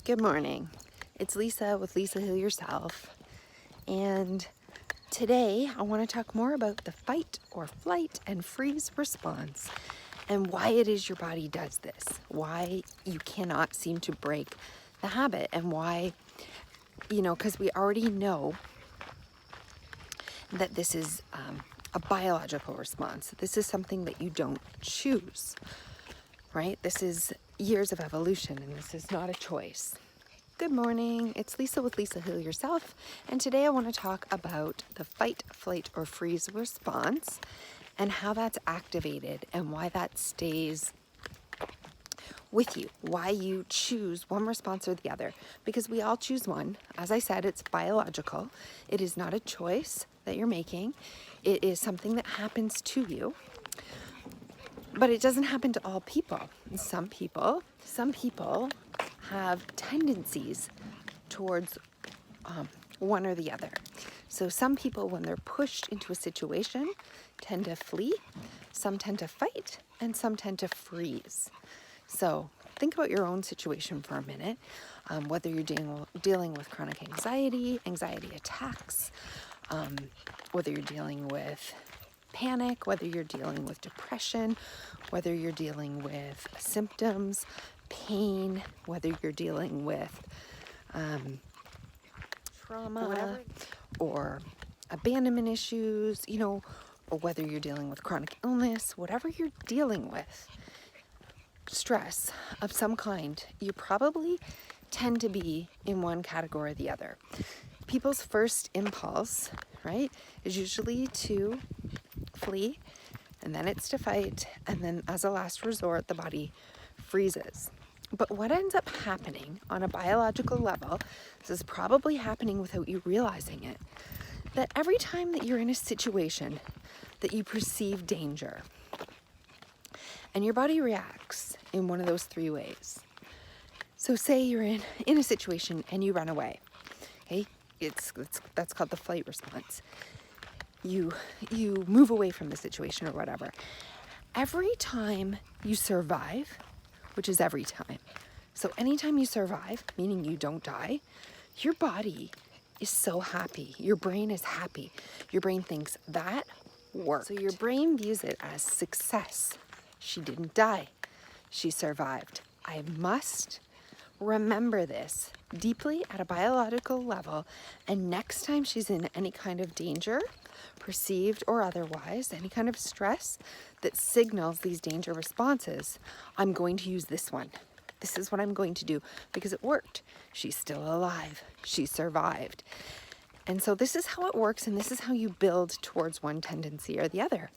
Good morning. It's Lisa with Lisa Heal Yourself, and today I want to talk more about the fight or flight and freeze response and why it is your body does this, why you cannot seem to break the habit, and why, because we already know that this is a biological response. This is something that you don't choose, right? This is years of evolution, and this is not a choice. Good morning, it's Lisa with Lisa Heal Yourself, and today I want to talk about the fight, flight, or freeze response and how that's activated and why that stays with you, why you choose one response or the other, because we all choose one. As I said, it's biological. It is not a choice that you're making. It is something that happens to you. But it doesn't happen to all people. Some people have tendencies towards one or the other. So some people, when they're pushed into a situation, tend to flee, some tend to fight, and some tend to freeze. So think about your own situation for a minute, whether you're dealing with chronic anxiety attacks, whether you're dealing with panic, whether you're dealing with depression, whether you're dealing with symptoms, pain, whether you're dealing with trauma or abandonment issues, or whether you're dealing with chronic illness, whatever you're dealing with, stress of some kind, you probably tend to be in one category or the other. People's first impulse, right, is usually to flee, and then it's to fight, and then as a last resort, the body freezes. But what ends up happening on a biological level, this is probably happening without you realizing it, that every time that you're in a situation that you perceive danger, and your body reacts in one of those three ways. So say you're in a situation and you run away, okay? That's called the flight response. You move away from the situation or whatever. Every time you survive, which is every time. So anytime you survive, meaning you don't die, your body is so happy. Your brain is happy. Your brain thinks that worked. So your brain views it as success. She didn't die. She survived. I must remember this deeply at a biological level, and next time she's in any kind of danger, perceived or otherwise, any kind of stress that signals these danger responses, I'm going to use this one. This is what I'm going to do because it worked. She's still alive. She survived. And so this is how it works, and this is how you build towards one tendency or the other.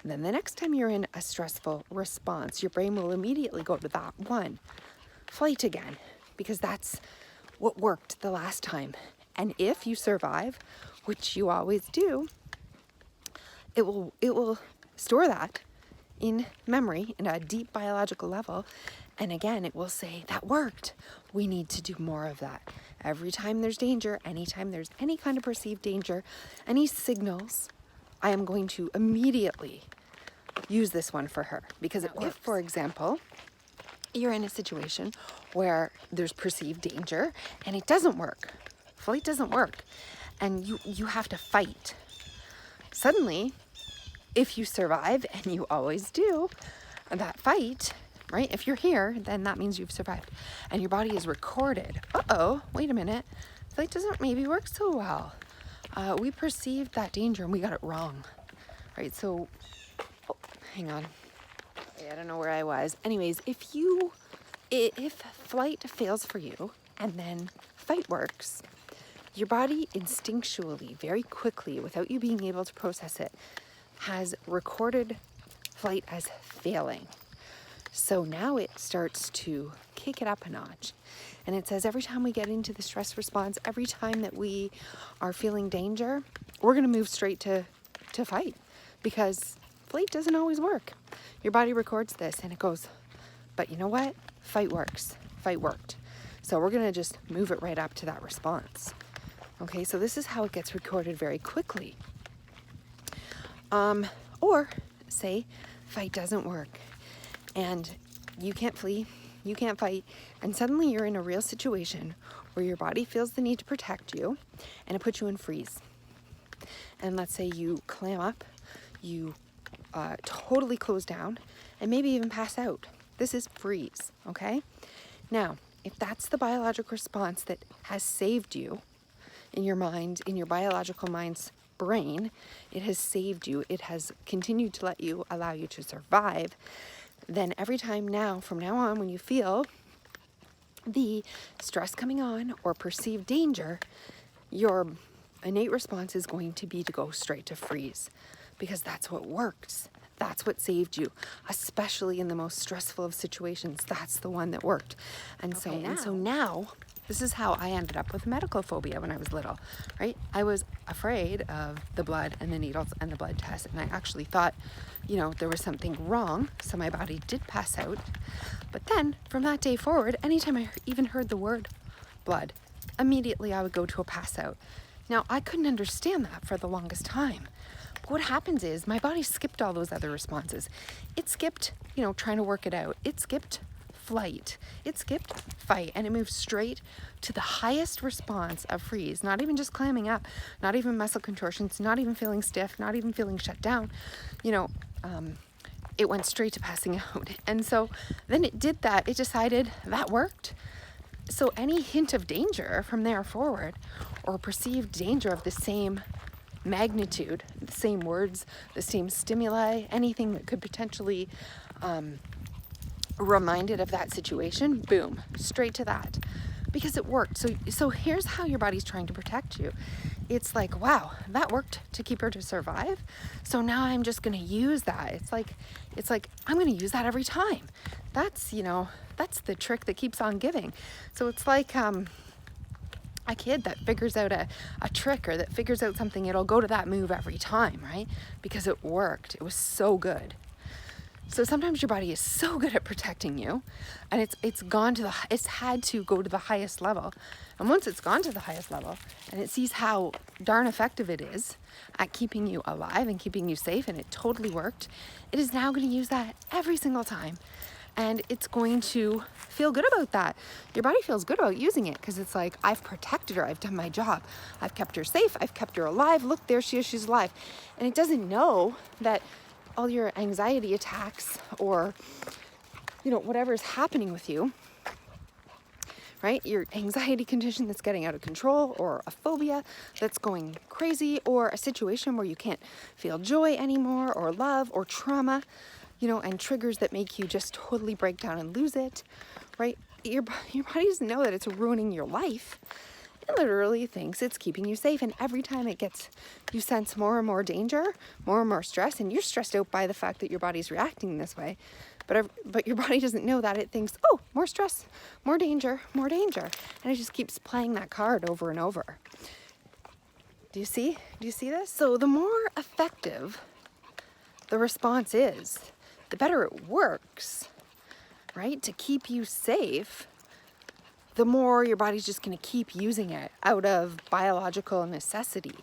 And then the next time you're in a stressful response, your brain will immediately go to that one. Flight again, because that's what worked the last time. And if you survive, which you always do, it will store that in memory in a deep biological level. And again, it will say, that worked. We need to do more of that. Every time there's danger, anytime there's any kind of perceived danger, any signals, I am going to immediately use this one for her. Because if, for example, you're in a situation where there's perceived danger and it doesn't work, flight doesn't work, and you have to fight. Suddenly, if you survive, and you always do, that fight, right? If you're here, then that means you've survived. And your body is recorded. Uh-oh, wait a minute. Flight doesn't maybe work so well. We perceived that danger and we got it wrong, right? So, hang on. I don't know where I was. Anyways, if flight fails for you and then fight works, your body instinctually, very quickly, without you being able to process it, has recorded flight as failing. So now it starts to kick it up a notch. And it says every time we get into the stress response, every time that we are feeling danger, we're going to move straight to fight, because flight doesn't always work. Your body records this and it goes, but you know what? Fight works. Fight worked. So we're going to just move it right up to that response. Okay, so this is how it gets recorded very quickly. Or say fight doesn't work and you can't flee, you can't fight, and suddenly you're in a real situation where your body feels the need to protect you, and it puts you in freeze. And let's say you clam up, you totally close down, and maybe even pass out. This is freeze, okay? Now, if that's the biological response that has saved you in your mind, in your biological mind's brain, it has saved you, it has continued to allow you to survive, then every time now, from now on, when you feel the stress coming on or perceived danger, your innate response is going to be to go straight to freeze, because that's what works. That's what saved you, especially in the most stressful of situations. That's the one that worked. And so now, this is how I ended up with medical phobia when I was little, right? I was afraid of the blood and the needles and the blood test. And I actually thought, there was something wrong. So my body did pass out. But then from that day forward, anytime I even heard the word blood, immediately I would go to a pass out. Now, I couldn't understand that for the longest time. But what happens is my body skipped all those other responses. It skipped, trying to work it out. It skipped flight. It skipped fight, and it moved straight to the highest response of freeze. Not even just clamming up, not even muscle contortions, not even feeling stiff, not even feeling shut down. It went straight to passing out. And so then it did that. It decided that worked. So any hint of danger from there forward, or perceived danger of the same magnitude, the same words, the same stimuli, anything that could potentially remind it of that situation, boom, straight to that, because it worked. So here's how your body's trying to protect you. It's like, wow, that worked to keep her to survive. So now I'm just going to use that. It's like I'm going to use that every time. That's the trick that keeps on giving. So it's like a kid that figures out a trick, or that figures out something, it'll go to that move every time, right? Because it worked. It was so good. So sometimes your body is so good at protecting you, and it's had to go to the highest level. And once it's gone to the highest level, and it sees how darn effective it is at keeping you alive and keeping you safe, and it totally worked, it is now going to use that every single time. And it's going to feel good about that. Your body feels good about using it, because it's like, I've protected her. I've done my job. I've kept her safe. I've kept her alive. Look, there she is. She's alive. And it doesn't know that all your anxiety attacks, or, whatever is happening with you, right? Your anxiety condition that's getting out of control, or a phobia that's going crazy, or a situation where you can't feel joy anymore, or love, or trauma, and triggers that make you just totally break down and lose it, right? Your body doesn't know that it's ruining your life. It literally thinks it's keeping you safe. And every time you sense more and more danger, more and more stress, and you're stressed out by the fact that your body's reacting this way. But your body doesn't know that. It thinks, oh, more stress, more danger, more danger. And it just keeps playing that card over and over. Do you see this? So the more effective the response is, the better it works, right? To keep you safe, the more your body's just going to keep using it out of biological necessity.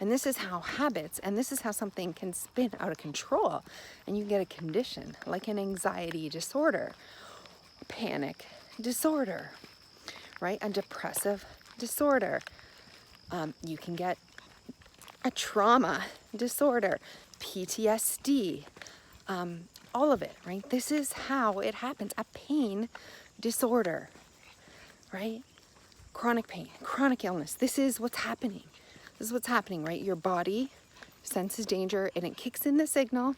And this is how habits, and this is how something can spin out of control, and you get a condition like an anxiety disorder, panic disorder, right? A depressive disorder. You can get a trauma disorder, PTSD, all of it, right? This is how it happens. A pain disorder, right? Chronic pain, chronic illness. This is what's happening. This is what's happening, right? Your body senses danger, and it kicks in the signal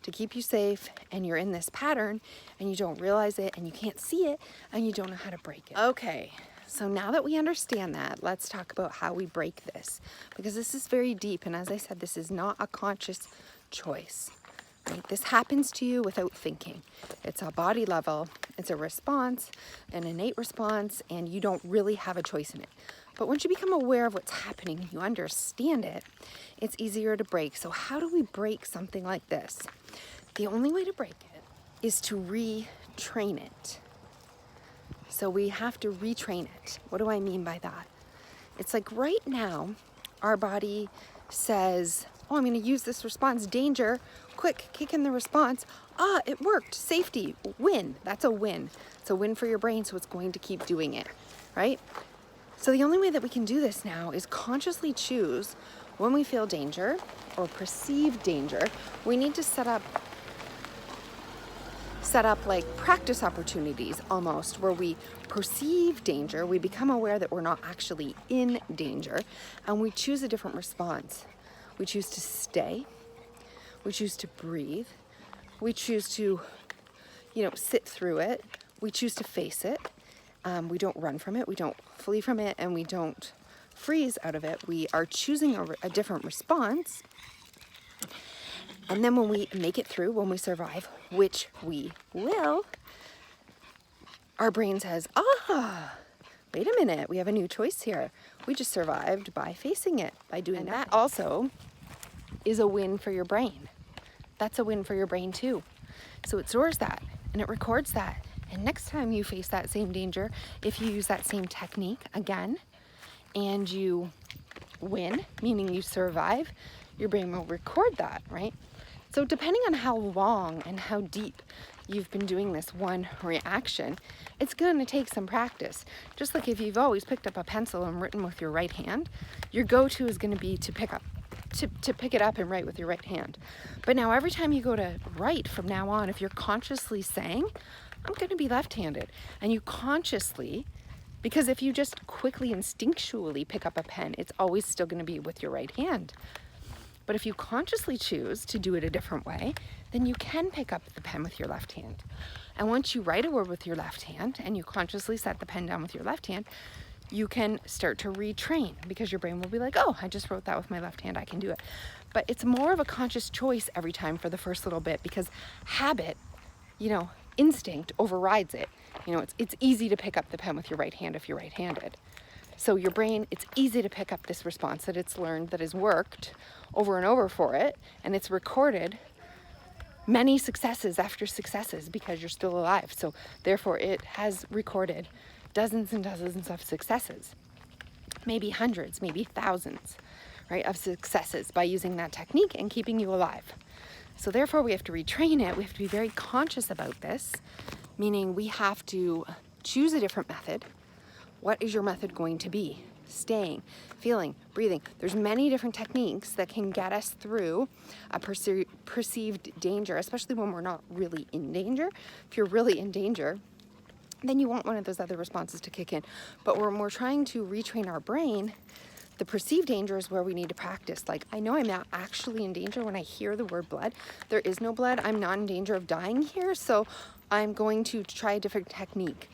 to keep you safe, and you're in this pattern, and you don't realize it, and you can't see it, and you don't know how to break it. Okay, so now that we understand that, let's talk about how we break this, because this is very deep, and as I said, this is not a conscious choice. Right? This happens to you without thinking. It's a body level, it's a response, an innate response, and you don't really have a choice in it. But once you become aware of what's happening and you understand it, it's easier to break. So how do we break something like this? The only way to break it is to retrain it. So we have to retrain it. What do I mean by that? It's like right now, our body says, oh, I'm going to use this response, danger, quick, kick in the response. Ah, it worked, safety, win. That's a win. It's a win for your brain, so it's going to keep doing it, right? So the only way that we can do this now is consciously choose when we feel danger or perceive danger. We need to set up like practice opportunities almost, where we perceive danger, we become aware that we're not actually in danger, and we choose a different response. We choose to stay, we choose to breathe, we choose to, sit through it, we choose to face it. We don't run from it, we don't flee from it, and we don't freeze out of it. We are choosing a different response. And then when we make it through, when we survive, which we will, our brain says, wait a minute, we have a new choice here. We just survived by facing it, by doing that. That also is a win for your brain. That's a win for your brain too. So it stores that and it records that. And next time you face that same danger, if you use that same technique again and you win, meaning you survive, your brain will record that, right? So depending on how long and how deep you've been doing this one reaction, it's going to take some practice. Just like if you've always picked up a pencil and written with your right hand, your go-to is going to be to pick it up and write with your right hand. But now every time you go to write from now on, if you're consciously saying, I'm going to be left-handed, and you consciously, because if you just quickly instinctually pick up a pen, it's always still going to be with your right hand. But if you consciously choose to do it a different way, then you can pick up the pen with your left hand. And once you write a word with your left hand and you consciously set the pen down with your left hand, you can start to retrain, because your brain will be like, oh, I just wrote that with my left hand, I can do it. But it's more of a conscious choice every time for the first little bit, because habit, instinct overrides it. It's easy to pick up the pen with your right hand if you're right-handed. So your brain, it's easy to pick up this response that it's learned, that has worked over and over for it, and it's recorded many successes after successes because you're still alive. So therefore it has recorded dozens and dozens of successes, maybe hundreds, maybe thousands, right, of successes by using that technique and keeping you alive. So therefore we have to retrain it. We have to be very conscious about this, meaning we have to choose a different method. What is your method going to be? Staying, feeling, breathing. There's many different techniques that can get us through a perceived danger, especially when we're not really in danger. If you're really in danger, then you want one of those other responses to kick in. But when we're trying to retrain our brain, the perceived danger is where we need to practice. Like, I know I'm not actually in danger when I hear the word blood. There is no blood. I'm not in danger of dying here. So I'm going to try a different technique.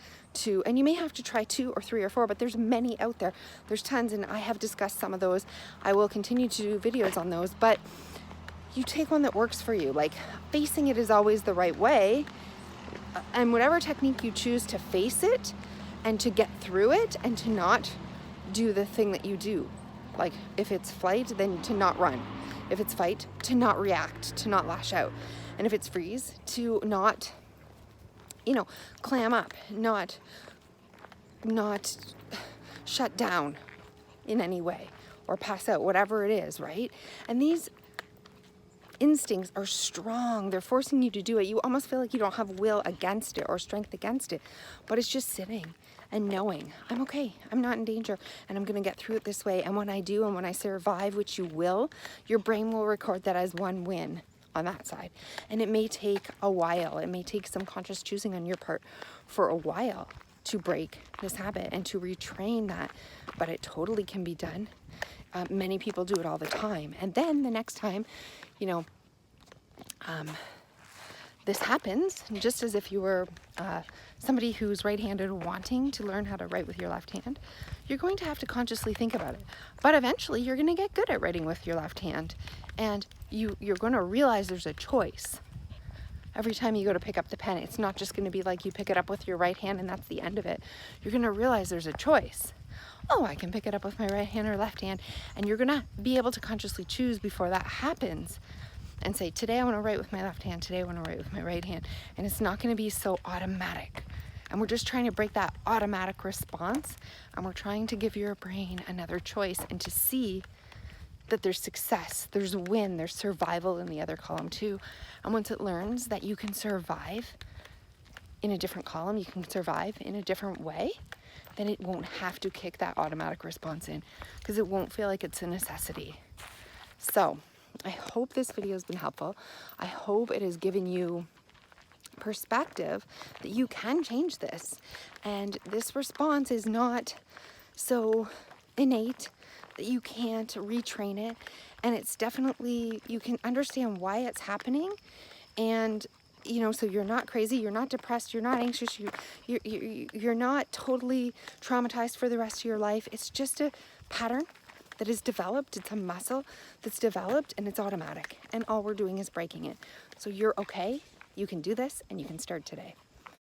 And you may have to try 2 or 3 or 4, but there's many out there. There's tons, and I have discussed some of those. I will continue to do videos on those, but you take one that works for you. Like, facing it is always the right way, and whatever technique you choose to face it and to get through it and to not do the thing that you do. Like, if it's flight, then to not run. If it's fight, to not react, to not lash out. And if it's freeze, to not clam up, not shut down in any way or pass out, whatever it is, right? And these instincts are strong. They're forcing you to do it. You almost feel like you don't have will against it or strength against it, but it's just sitting and knowing, I'm okay, I'm not in danger, and I'm going to get through it this way. And when I do, and when I survive, which you will, your brain will record that as one win on that side. And it may take a while. It may take some conscious choosing on your part for a while to break this habit and to retrain that, but it totally can be done. Many people do it all the time. And then the next time, this happens, just as if you were somebody who's right-handed wanting to learn how to write with your left hand, you're going to have to consciously think about it. But eventually you're going to get good at writing with your left hand, and you're going to realize there's a choice. Every time you go to pick up the pen, it's not just going to be like you pick it up with your right hand and that's the end of it. You're going to realize there's a choice. Oh, I can pick it up with my right hand or left hand, and you're going to be able to consciously choose before that happens and say, today I want to write with my left hand, today I want to write with my right hand. And it's not going to be so automatic. And we're just trying to break that automatic response, and we're trying to give your brain another choice and to see that there's success, there's win, there's survival in the other column too. And once it learns that you can survive in a different column, you can survive in a different way, then it won't have to kick that automatic response in, because it won't feel like it's a necessity. So I hope this video has been helpful. I hope it has given you perspective that you can change this, and this response is not so innate that you can't retrain it, and it's definitely, you can understand why it's happening, and you know, so you're not crazy, you're not depressed, you're not anxious, you're not totally traumatized for the rest of your life. It's just a pattern that is developed. It's a muscle that's developed, and it's automatic, and all we're doing is breaking it. So you're okay. You can do this, and you can start today.